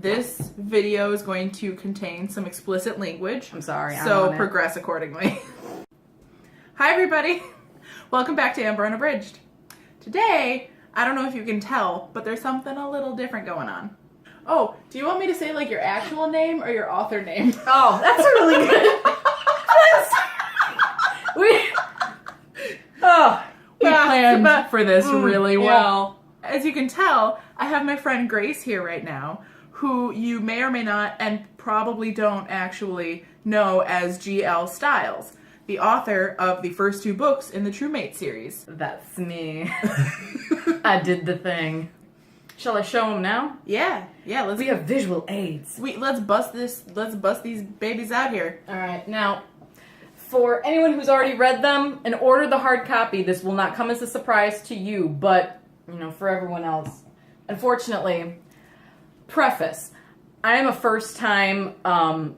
this video is going to contain some explicit language. I'm sorry. So progress accordingly. Hi everybody. Welcome back to Amber Unabridged. Today, I don't know if you can tell, but there's something a little different going on. Oh, do you want me to say like your actual name or your author name? Oh, that's a really good. We planned for this really well. As you can tell, I have my friend Grace here right now, who you may or may not, and probably don't actually know as G.L. Stiles, the author of the first two books in the True Mate series. That's me. I did the thing. Shall I show them now? Yeah. Let's. We have visual aids. Let's bust these babies out here. All right, now. For anyone who's already read them and ordered the hard copy, this will not come as a surprise to you, but, for everyone else. Unfortunately, preface, I am a first-time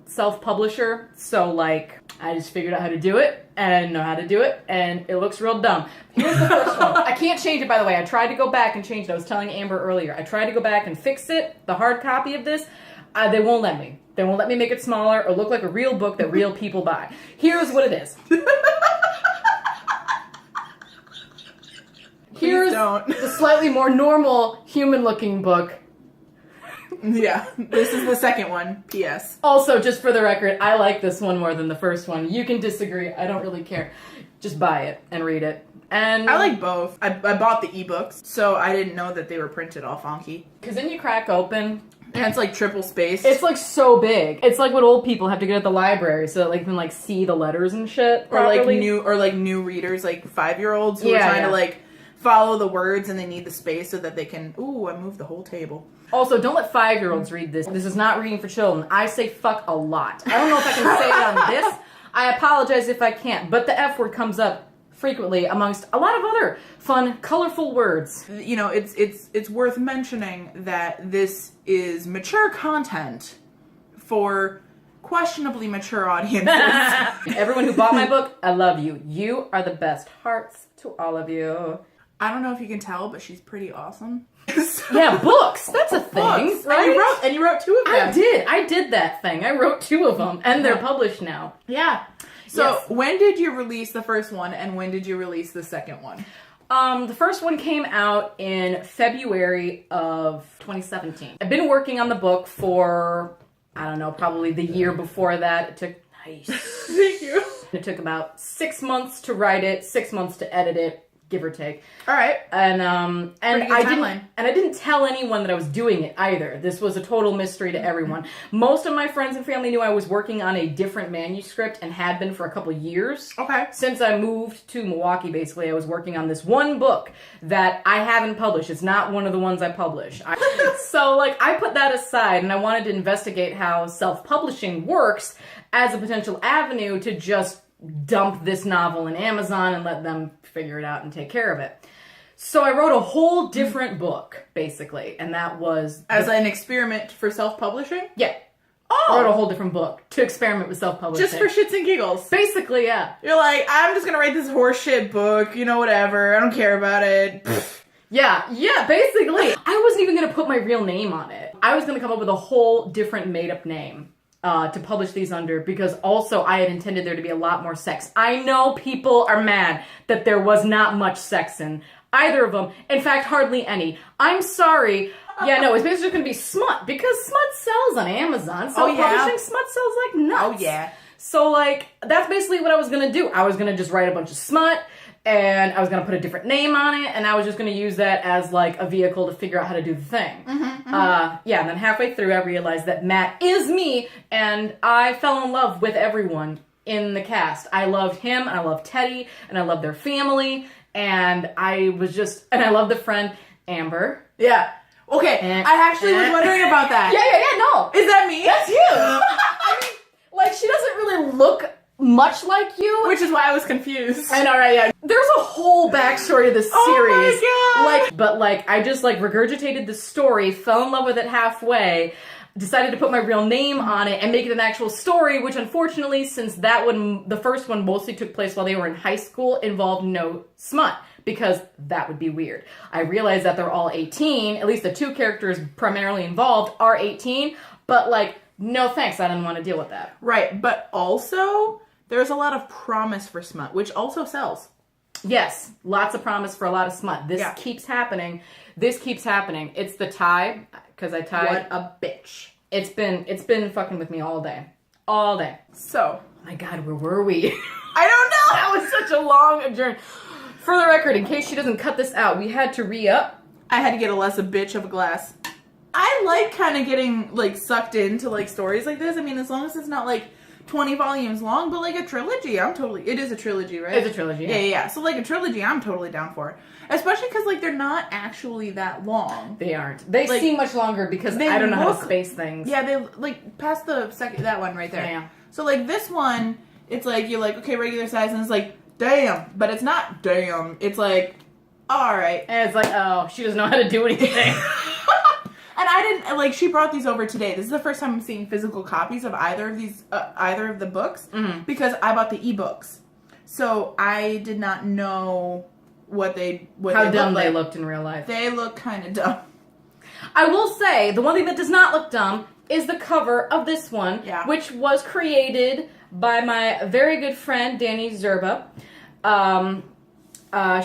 self-publisher, so, I just figured out how to do it, and I didn't know how to do it, and it looks real dumb. Here's the first one. I can't change it, by the way. I tried to go back and change it. I was telling Amber earlier. I tried to go back and fix it, the hard copy of this. They won't let me. They won't let me make it smaller or look like a real book that real people buy. Here's what it is. Here's the slightly more normal human-looking book. Yeah, this is the second one, P.S. Also, just for the record, I like this one more than the first one. You can disagree. I don't really care. Just buy it and read it. And I like both. I bought the ebooks, so I didn't know that they were printed all funky. Because then you crack open... And it's like triple spaced. It's like so big. It's like what old people have to get at the library so that they can see the letters and shit. Properly. Or new readers, 5-year-olds who are trying to follow the words and they need the space so that they can. Ooh, I moved the whole table. Also, don't let 5-year-olds read this. This is not reading for children. I say fuck a lot. I don't know if I can say it on this. I apologize if I can't, but the F word comes up frequently amongst a lot of other fun, colorful words. It's worth mentioning that this is mature content for questionably mature audiences. Everyone who bought my book, I love you. You are the best. Hearts to all of you. I don't know if you can tell, but she's pretty awesome. Yeah, books. That's a thing, books. right? And you wrote 2 of them. I did that thing. I wrote 2 of them, and they're published now. Yeah. So, When did you release the first one, and when did you release the second one? The first one came out in February of 2017. I've been working on the book for, I don't know, probably the year before that. It took... Nice. Thank you. It took about 6 months to write it, 6 months to edit it, give or take. All right. And I didn't tell anyone that I was doing it either. This was a total mystery to everyone. Most of my friends and family knew I was working on a different manuscript and had been for a couple years. Okay. Since I moved to Milwaukee, basically, I was working on this one book that I haven't published. It's not one of the ones I publish. So, I put that aside and I wanted to investigate how self-publishing works as a potential avenue to just dump this novel in Amazon and let them figure it out and take care of it. So I wrote a whole different book, basically, and that was... As an experiment for self-publishing? Yeah. Oh! I wrote a whole different book to experiment with self-publishing. Just for shits and giggles? Basically, yeah. You're like, I'm just gonna write this horseshit book, whatever, I don't care about it. Yeah, basically. I wasn't even gonna put my real name on it. I was gonna come up with a whole different made-up name. To publish these under, because also I had intended there to be a lot more sex. I know people are mad that there was not much sex in either of them. In fact, hardly any. I'm sorry. Yeah, no, it's basically going to be smut, because smut sells on Amazon. Self-publishing smut sells like nuts. Oh, yeah. So, that's basically what I was going to do. I was going to just write a bunch of smut, and I was going to put a different name on it, and I was just going to use that as, a vehicle to figure out how to do the thing. And then halfway through, I realized that Matt is me, and I fell in love with everyone in the cast. I loved him, and I loved Teddy, and I loved their family, and I loved the friend, Amber. Yeah. Okay, I actually was wondering about that. Yeah, no. Is that me? That's you. I mean, she doesn't really look much like you. Which is why I was confused. I know, right? Yeah. There's a whole backstory to this series. Oh my god! But I just regurgitated the story, fell in love with it halfway, decided to put my real name on it and make it an actual story, which unfortunately, since that one, the first one mostly took place while they were in high school, involved no smut. because that would be weird. I realize that they're all 18, at least the 2 characters primarily involved are 18, but like, no thanks, I didn't want to deal with that. Right, but also, there's a lot of promise for smut, which also sells. Yes, lots of promise for a lot of smut. This keeps happening. This keeps happening. It's the tie, because I tied. What a bitch. It's been fucking with me all day. All day. So. Oh my God, where were we? I don't know! That was such a long journey. For the record, in case she doesn't cut this out, we had to re-up. I had to get a less a bitch of a glass. I like kind of getting, like, sucked into, like, stories like this. I mean, as long as it's not, like, 20 volumes long, but, like, a trilogy, it is a trilogy, right? It's a trilogy, Yeah. So, like, a trilogy, I'm totally down for it. Especially because, like, they're not actually that long. They aren't. They like, seem much longer because I don't know how to space things. Yeah, they, like, past the second, that one right there. Yeah. So, like, this one, it's like, you're like, okay, regular size, and it's like, damn. But it's not damn. It's like, alright. And it's like, oh, she doesn't know how to do anything. And I didn't, like, she brought these over today. This is the first time I'm seeing physical copies of either of the books, because I bought the ebooks. So I did not know how dumb they looked in real life. They look kind of dumb. I will say, the one thing that does not look dumb is the cover of this one, which was created by my very good friend, Danny Zerba.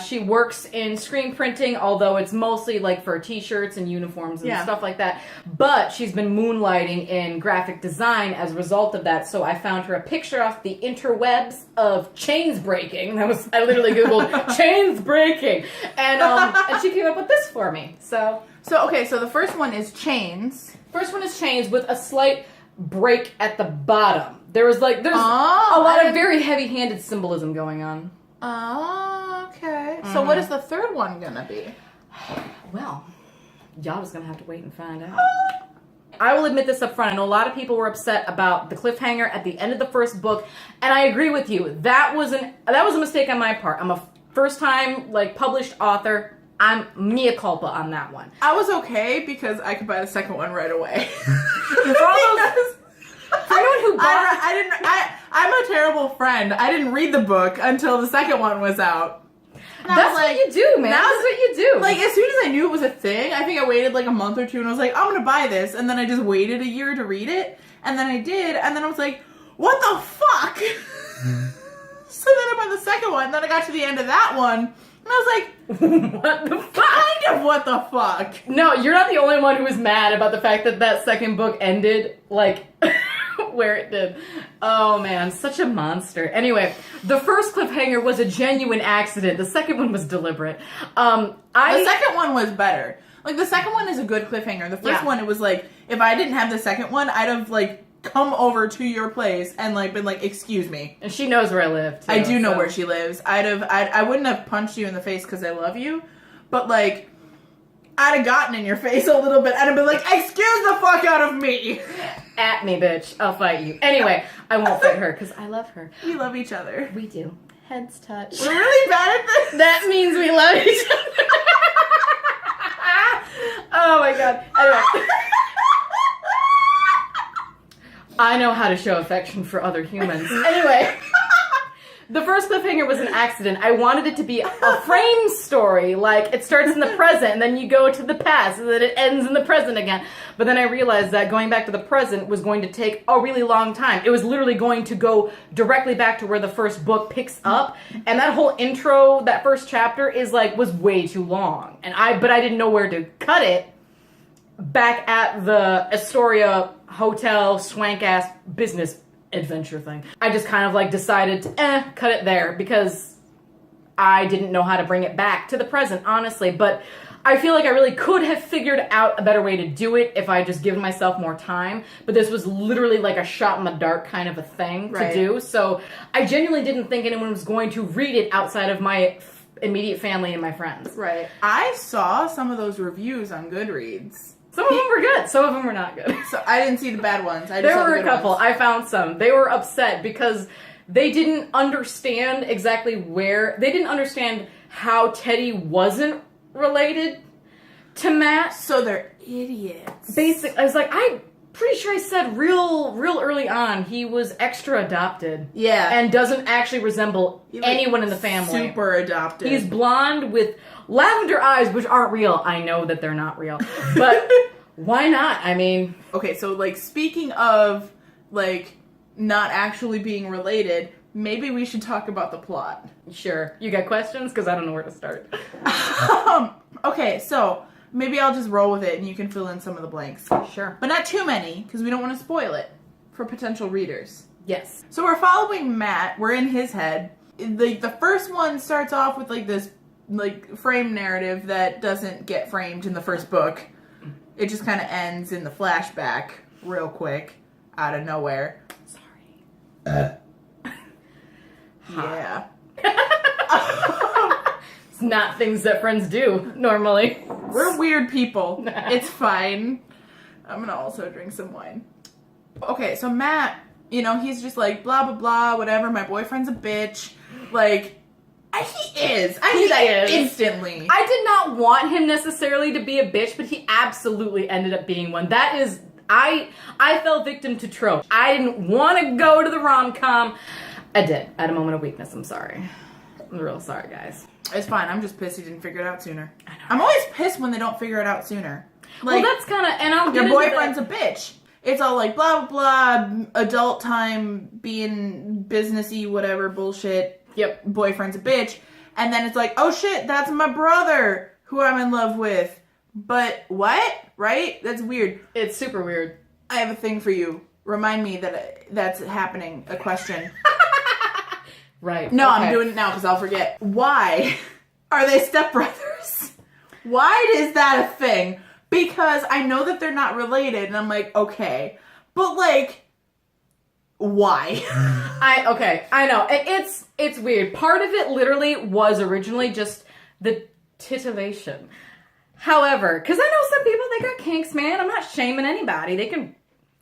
She works in screen printing, although it's mostly like for t-shirts and uniforms and stuff like that. But she's been moonlighting in graphic design as a result of that. So I found her a picture off the interwebs of chains breaking. I literally Googled chains breaking. And she came up with this for me. So okay, so the first one is chains. First one is chains with a slight break at the bottom. There's a lot of very heavy-handed symbolism going on. Oh, okay. So what is the third one gonna be? Well, y'all just gonna have to wait and find out. I will admit this up front. I know a lot of people were upset about the cliffhanger at the end of the first book, and I agree with you. That was a mistake on my part. I'm a first-time published author. I'm mea culpa on that one. I was okay because I could buy the second one right away. For anyone who I'm a terrible friend. I didn't read the book until the second one was out. That's what you do, man. That's what you do. Like, as soon as I knew it was a thing, I think I waited like a month or two and I was like, I'm gonna buy this. And then I just waited a year to read it. And then I did. And then I was like, what the fuck? So then I bought the second one. And then I got to the end of that one. And I was like, what the fuck? Kind of what the fuck? No, you're not the only one who was mad about the fact that second book ended, where it did. Oh man, such a monster. Anyway, the first cliffhanger was a genuine accident. The second one was deliberate. The second one was better. Like, the second one is a good cliffhanger. The first one, it was like, if I didn't have the second one, I'd have, come over to your place and, been like, excuse me. And she knows where I live, too. I do know where she lives. I wouldn't have punched you in the face because I love you, but, I'd have gotten in your face a little bit and I'd be like, excuse the fuck out of me! At me, bitch. I'll fight you. Anyway, I won't fight her because I love her. We love each other. We do. Heads touch. We're really bad at this. That means we love each other. Oh my god. Anyway. I know how to show affection for other humans. Anyway. The first cliffhanger was an accident. I wanted it to be a frame story. It starts in the present, and then you go to the past, and then it ends in the present again. But then I realized that going back to the present was going to take a really long time. It was literally going to go directly back to where the first book picks up. And that whole intro, that first chapter, was way too long. But I didn't know where to cut it. Back at the Astoria Hotel swank-ass business adventure thing. I just kind of decided to cut it there because I didn't know how to bring it back to the present, honestly. But I feel like I really could have figured out a better way to do it if I just given myself more time. But this was literally a shot in the dark kind of a thing to do. So I genuinely didn't think anyone was going to read it outside of my immediate family and my friends. Right. I saw some of those reviews on Goodreads. Some of them were good. Some of them were not good. So I didn't see the bad ones. There were a couple. I found some. They were upset because they didn't understand exactly where... They didn't understand how Teddy wasn't related to Matt. So they're idiots. Basically, I was like, pretty sure I said real early on he was extra adopted. Yeah. And doesn't actually resemble anyone in the family. Super adopted. He's blonde with lavender eyes, which aren't real. I know that they're not real. But why not? I mean... Okay, so, like, speaking of, like, not actually being related, maybe we should talk about the plot. Sure. You got questions? Because I don't know where to start. Okay, so... maybe I'll just roll with it and you can fill in some of the blanks. Sure. But not too many, because we don't want to spoil it for potential readers. Yes. So we're following Matt. We're in his head. The first one starts off with, like, this, like, frame narrative that doesn't get framed in the first book. It just kind of ends in the flashback real quick, out of nowhere. Sorry. Yeah. It's not things that friends do, normally. We're weird people. It's fine. I'm gonna also drink some wine. Okay, so Matt, you know, he's just like, blah, blah, blah, whatever, my boyfriend's a bitch. Like, he is. I knew that instantly. I did not want him necessarily to be a bitch, but he absolutely ended up being one. That is, I fell victim to trope. I didn't want to go to the rom-com. I did. I had a moment of weakness. I'm sorry. I'm real sorry, guys. It's fine. I'm just pissed he didn't figure it out sooner. I know. I'm always pissed when they don't figure it out sooner. Like, well, that's kind of, and I'll get your into boyfriend's that. a bitch. It's all like blah, blah, blah, adult time, being businessy, whatever bullshit. Yep. Boyfriend's a bitch. And then it's like, oh shit, that's my brother who I'm in love with. But what? Right? That's weird. It's super weird. I have a thing for you. Remind me that that's happening. A question. Right. No, okay. I'm doing it now because I'll forget. Why are they stepbrothers? Why is that a thing? Because I know that they're not related, and I'm like, okay. But, like, why? I know. It's weird. Part of it literally was originally just the titillation. However, because I know some people, they got kinks, man. I'm not shaming anybody. They can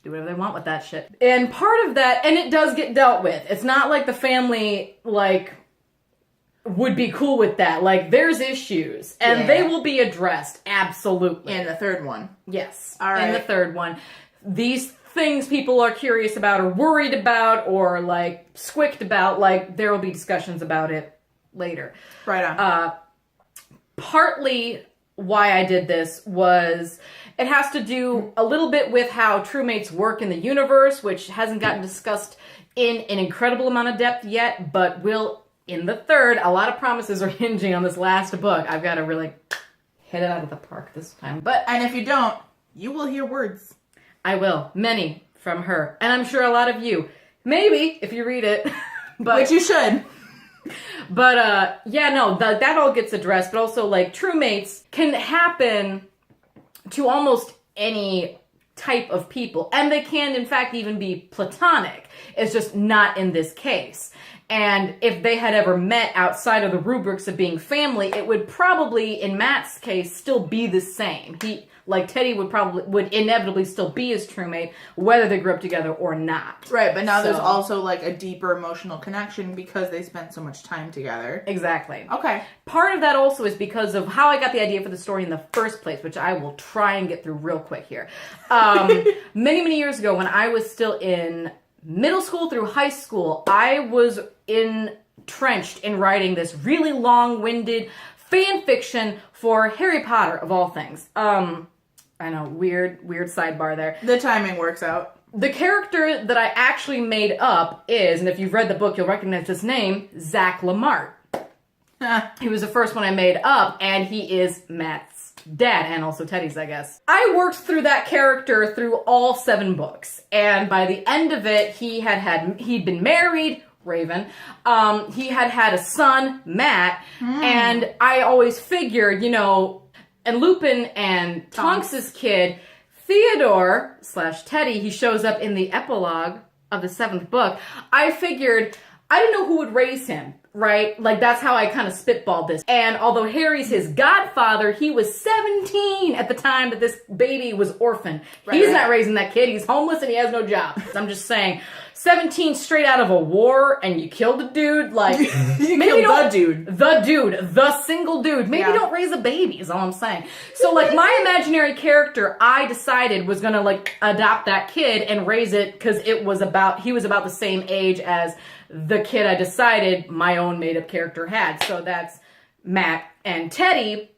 do whatever they want with that shit. And part of that, and it does get dealt with. It's not like the family, like, would be cool with that. Like, there's issues, and they will be addressed, absolutely. And the third one. Yes. All right. And the third one. These things people are curious about or worried about or, like, squicked about, like, there will be discussions about it later. Right on. Partly why I did this was it has to do a little bit with how true mates work in the universe, which hasn't gotten discussed in an incredible amount of depth yet, but will in the third. A lot of promises are hinging on this last book. I've got to really hit it out of the park this time. And if you don't, you will hear words. I will. Many from her. And I'm sure a lot of you. Maybe, if you read it. But which you should. But, yeah, no, that all gets addressed. But also, like, true mates can happen to almost any type of people. And they can, in fact, even be platonic. It's just not in this case. And if they had ever met outside of the rubrics of being family, it would probably, in Matt's case, still be the same. Teddy would inevitably still be his true mate, whether they grew up together or not. Right, but now there's also, like, a deeper emotional connection because they spent so much time together. Exactly. Okay. Part of that also is because of how I got the idea for the story in the first place, which I will try and get through real quick here. Many, many years ago, when I was still in middle school through high school, I was entrenched in writing this really long-winded fan fiction for Harry Potter, of all things. I know, weird sidebar there. The timing works out. The character that I actually made up is, and if you've read the book, you'll recognize this name, Zach Lamart. He was the first one I made up, and he is Matt's dad, and also Teddy's, I guess. I worked through that character through all 7 books, and by the end of it, he'd been married, Raven. He had a son, Matt, and I always figured, and Lupin and Tonks' kid, Theodore / Teddy, he shows up in the epilogue of the 7th book. I figured, I didn't know who would raise him, right? Like, that's how I kind of spitballed this. And although Harry's his godfather, he was 17 at the time that this baby was orphaned. He's not raising that kid. He's homeless and he has no job. I'm just saying. 17 straight out of a war and you killed a dude, like You maybe killed don't the single dude. Maybe Yeah. don't raise a baby is all I'm saying. So like my imaginary character, I decided was gonna like adopt that kid and raise it because he was about the same age as the kid I decided my own made up character had. So that's Matt and Teddy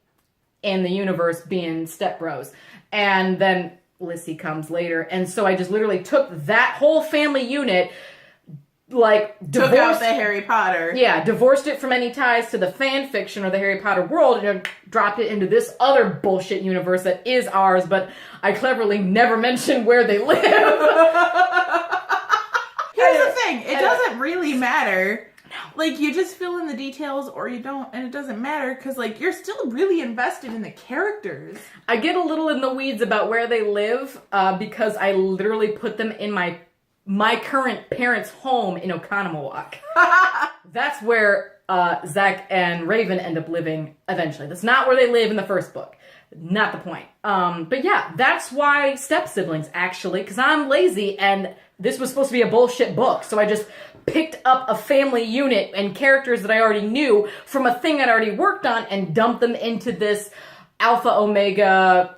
in the universe being stepbros. And then Lissy comes later. And so I just literally took that whole family unit, like Took out the Harry Potter. Yeah, divorced it from any ties to the fan fiction or the Harry Potter world and dropped it into this other bullshit universe that is ours, but I cleverly never mentioned where they live. Here's the thing. It doesn't really matter. Like, you just fill in the details or you don't, and it doesn't matter because, like, you're still really invested in the characters. I get a little in the weeds about where they live because I literally put them in my current parents' home in Oconomowoc. That's where Zach and Raven end up living eventually. That's not where they live in the first book. Not the point. But yeah, that's why step-siblings, actually, because I'm lazy and this was supposed to be a bullshit book. So I just picked up a family unit and characters that I already knew from a thing I'd already worked on and dumped them into this Alpha Omega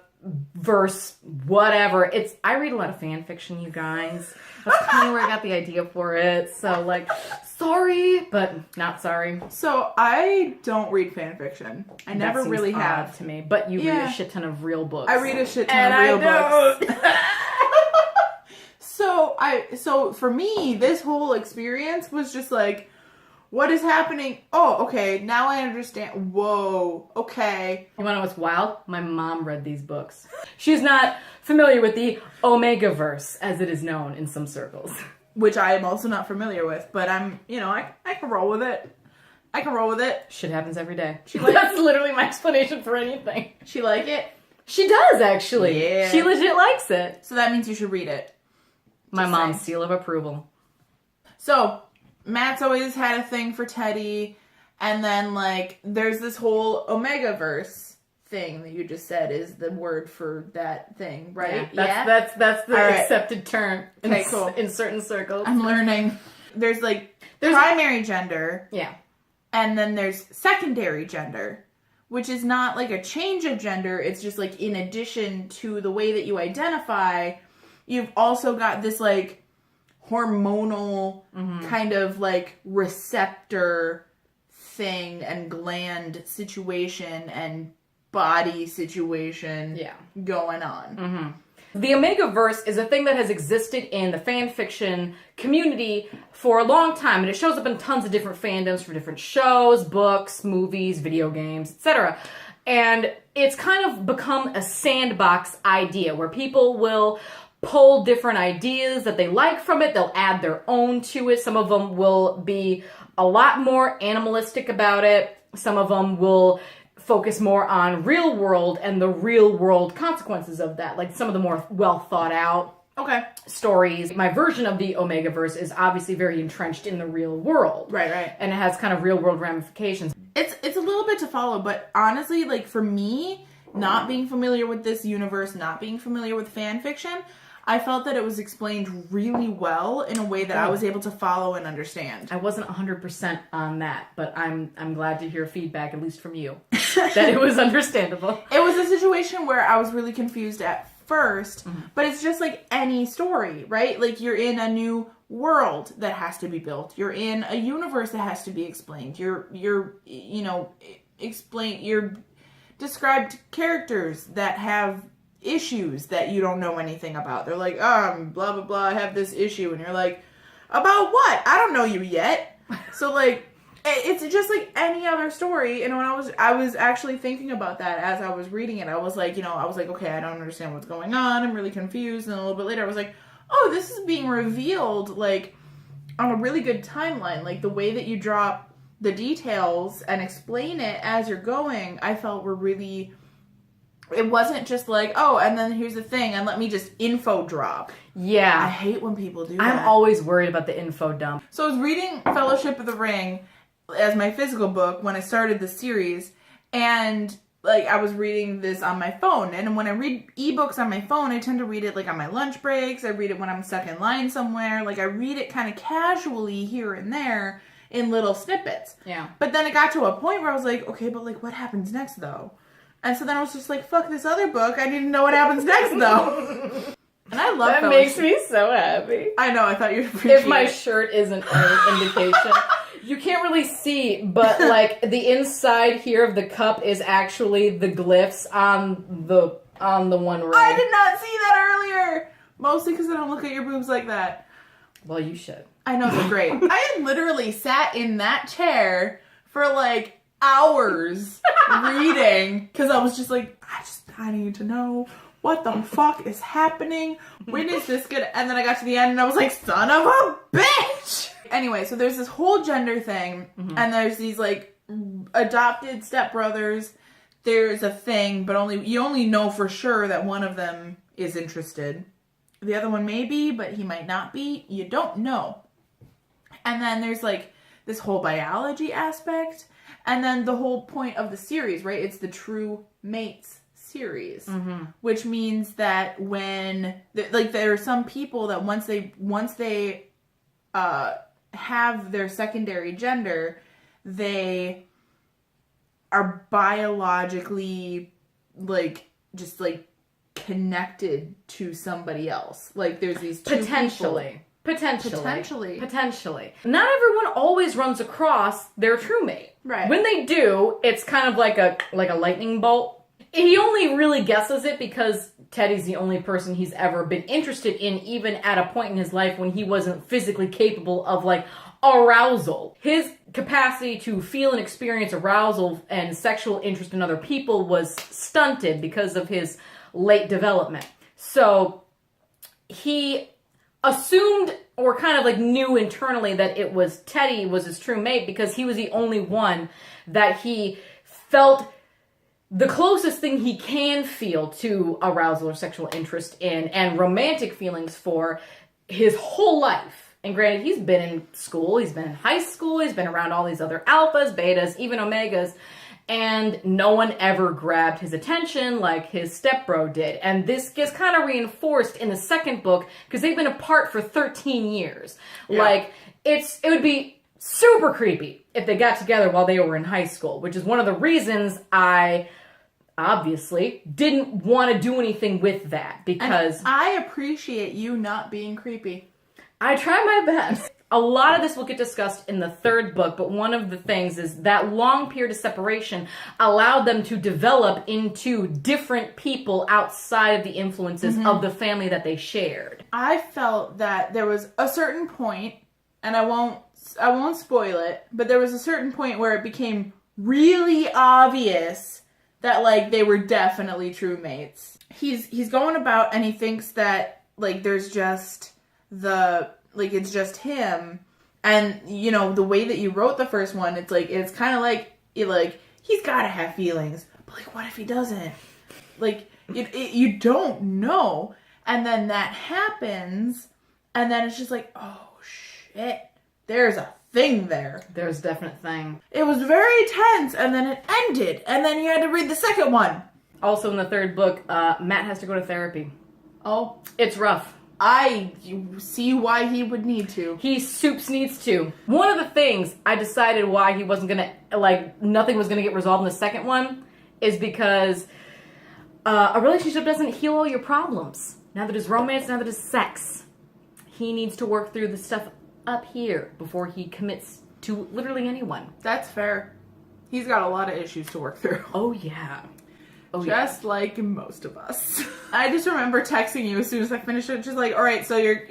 verse, whatever. I read a lot of fan fiction, you guys. That's kind of where I got the idea for it. So, like, sorry, but not sorry. So, I don't read fan fiction. I never really have. To me, but you read a shit ton of real books. I read a shit ton of real books. So for me, this whole experience was just like, what is happening? Oh, okay, now I understand. Whoa, okay. You wanna know what's wild? My mom read these books. She's not familiar with the Omega-verse, as it is known in some circles. Which I am also not familiar with, but I can roll with it. I can roll with it. Shit happens every day. That's literally my explanation for anything. She like it? She does, actually. Yeah. She legit likes it. So that means you should read it. My mom's seal of approval. So, Matt's always had a thing for Teddy, and then, like, there's this whole Omega-verse thing that you just said is the word for that thing, right? Yeah, that's the accepted term in certain circles. I'm learning. There's primary gender. Yeah. And then there's secondary gender, which is not, like, a change of gender. It's just, like, in addition to the way that you identify, you've also got this, like, hormonal kind of, like, receptor thing and gland situation and body situation going on. Mm-hmm. The Omega-verse is a thing that has existed in the fan fiction community for a long time, and it shows up in tons of different fandoms for different shows, books, movies, video games, etc. And it's kind of become a sandbox idea where people will pull different ideas that they like from it. They'll add their own to it. Some of them will be a lot more animalistic about it. Some of them will focus more on real world and the real world consequences of that. Like some of the more well thought out stories. My version of the Omega-verse is obviously very entrenched in the real world. Right. And it has kind of real world ramifications. It's a little bit to follow, but honestly, like, for me, not being familiar with this universe, not being familiar with fan fiction, I felt that it was explained really well in a way that I was able to follow and understand. I wasn't 100% on that, but I'm glad to hear feedback, at least from you, that it was understandable. It was a situation where I was really confused at first, but it's just like any story, right? Like, you're in a new world that has to be built. You're in a universe that has to be explained. You're described characters that have issues that you don't know anything about. They're like, blah, blah, blah, I have this issue. And you're like, about what? I don't know you yet. So, like, it's just like any other story. And when I was actually thinking about that as I was reading it, I was like, okay, I don't understand what's going on. I'm really confused. And a little bit later, I was like, oh, this is being revealed, like, on a really good timeline. Like, the way that you drop the details and explain it as you're going, I felt were really... It wasn't just like, oh, and then here's the thing, and let me just info drop. Yeah. I hate when people do that. I'm always worried about the info dump. So I was reading Fellowship of the Ring as my physical book when I started the series, and like, I was reading this on my phone. And when I read ebooks on my phone, I tend to read it, like, on my lunch breaks. I read it when I'm stuck in line somewhere. Like, I read it kind of casually here and there in little snippets. Yeah. But then it got to a point where I was like, okay, but, like, what happens next, though? And so then I was just like, fuck this other book. I need to know what happens next, though. And I love that. Makes me so happy. I know, I thought you'd appreciate If my shirt isn't an indication. You can't really see, but like the inside here of the cup is actually the glyphs on the one ring. I did not see that earlier. Mostly because I don't look at your boobs like that. Well, you should. I know, they're great. I had literally sat in that chair for like hours reading because I was just like, I need to know what the fuck is happening. When is this gonna? And then I got to the end and I was like, son of a bitch. Anyway, so there's this whole gender thing, and there's these, like, adopted stepbrothers. There's a thing, but you only know for sure that one of them is interested. The other one may be, but he might not be. You don't know. And then there's, like, this whole biology aspect, and then the whole point of the series, right? It's the True Mates series, which means that when, like, there are some people that once they have their secondary gender, they are biologically, like, just, like, connected to somebody else. Like, there's these two Potentially. Potentially. Not everyone always runs across their true mate. Right. When they do, it's kind of like a lightning bolt. He only really guesses it because Teddy's the only person he's ever been interested in, even at a point in his life when he wasn't physically capable of, like, arousal. His capacity to feel and experience arousal and sexual interest in other people was stunted because of his late development. So he assumed, or kind of like knew internally, that it was Teddy was his true mate because he was the only one that he felt the closest thing he can feel to arousal or sexual interest in and romantic feelings for his whole life. And granted, he's been in school, he's been in high school, he's been around all these other alphas, betas, even omegas, and no one ever grabbed his attention like his stepbro did. And this gets kind of reinforced in the second book because they've been apart for 13 years. Yeah. Like, it would be super creepy if they got together while they were in high school, which is one of the reasons I obviously didn't want to do anything with that, because and I appreciate you not being creepy. I try my best. A lot of this will get discussed in the third book, but one of the things is that long period of separation allowed them to develop into different people outside of the influences of the family that they shared. I felt that there was a certain point, and I won't spoil it, but there was a certain point where it became really obvious that, like, they were definitely true mates. He's going about and he thinks that, like, there's just it's just him. And, you know, the way that you wrote the first one, it's kind of like, he's gotta have feelings. But, like, what if he doesn't? Like, you don't know. And then that happens, and then it's just like, oh, shit. There's a thing there. There's a definite thing. It was very tense, and then it ended, and then you had to read the second one. Also in the third book, Matt has to go to therapy. Oh. It's rough. I see why he would need to. He soups needs to. One of the things I decided why he wasn't gonna, nothing was gonna get resolved in the second one is because a relationship doesn't heal all your problems. Neither does romance, neither does sex. He needs to work through the stuff up here before he commits to literally anyone. That's fair. He's got a lot of issues to work through. Oh, yeah. Just like most of us. I just remember texting you as soon as I finished it, just like, all right, so you're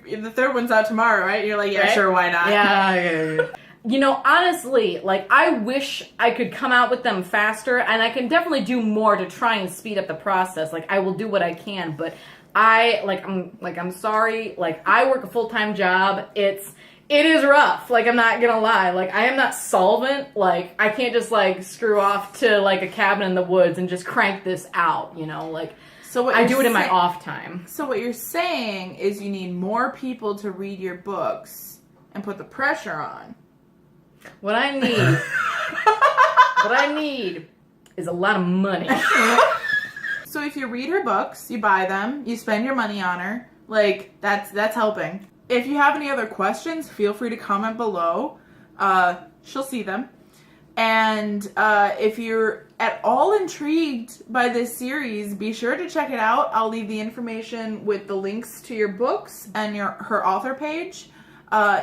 the third one's out tomorrow, right? You're like, yeah, right? Sure, why not? Yeah. You know, honestly, like, I wish I could come out with them faster, and I can definitely do more to try and speed up the process. Like, I will do what I can, but I'm sorry. Like, I work a full-time job. It is rough. Like, I'm not gonna lie. Like, I am not solvent. Like, I can't just, like, screw off to, like, a cabin in the woods and just crank this out, you know? Like, so I do it in my off time. So what you're saying is you need more people to read your books and put the pressure on. What I need is a lot of money. So if you read her books, you buy them, you spend your money on her, like, that's helping. If you have any other questions, feel free to comment below. She'll see them. And if you're at all intrigued by this series, be sure to check it out. I'll leave the information with the links to your books and her author page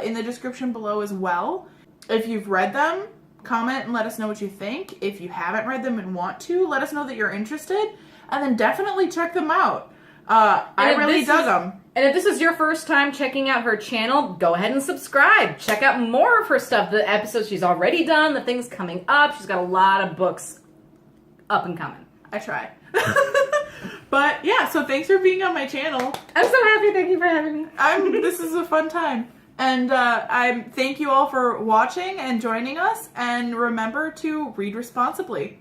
in the description below as well. If you've read them, comment and let us know what you think. If you haven't read them and want to, let us know that you're interested. And then definitely check them out. I really dug them. And if this is your first time checking out her channel, go ahead and subscribe. Check out more of her stuff, the episodes she's already done, the things coming up. She's got a lot of books up and coming. I try. But yeah, so thanks for being on my channel. I'm so happy. Thank you for having me. This is a fun time. And I thank you all for watching and joining us. And remember to read responsibly.